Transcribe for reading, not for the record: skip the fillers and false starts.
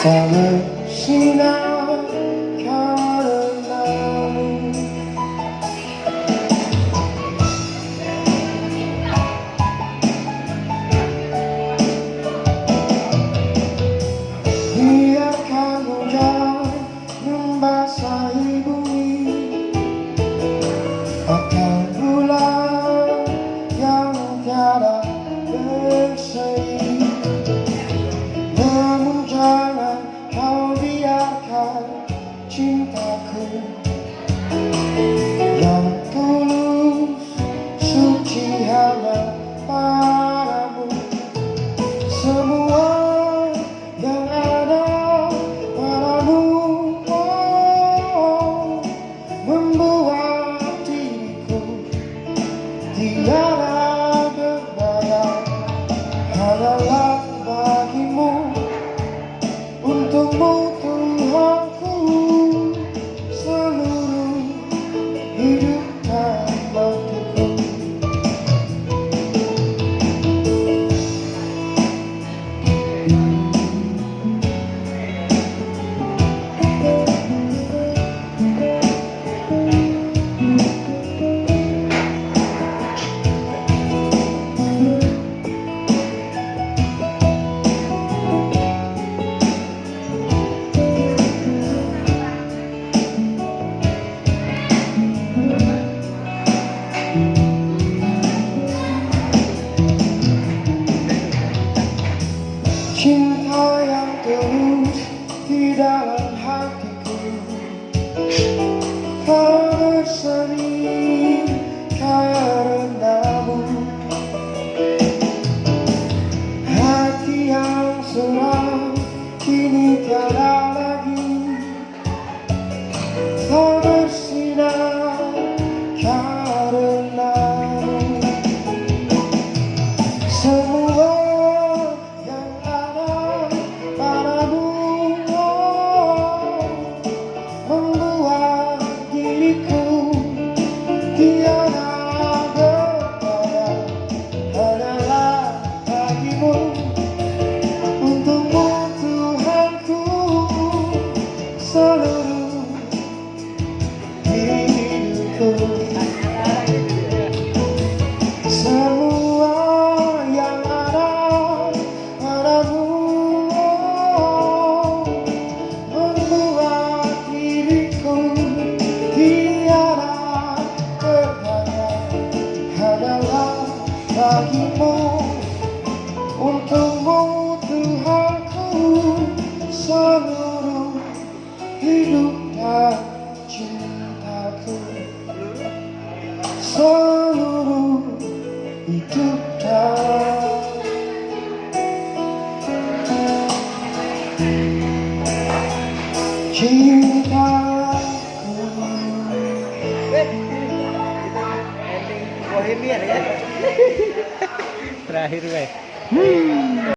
tak bersinar karenamu. Biarkan hujan membasahi bumi atau bulan yang tiada berseri, namun jangan kau biarkan cintaku yang tulus suci hanya padamu. Semua yang ada padamu membuat diriku tiada berdaya. Hanyalah bagimu, untukmu Tuhanku, seluruh hidup dan matiku. Cinta yang tulus di dalam hatiku, kau berseri karenamu. Hati yang seram kini tiada lagi, kau bersinar karenamu. Semua seluruh hidupku, semua yang ada padamu membuat diriku tiada berdaya. Hanyalah bagimu, untukmu Tuhanku, seluruh hidup dan cintaku, seluruh hidup dan cintaku. Ending Bohemian ya. Terakhir guys.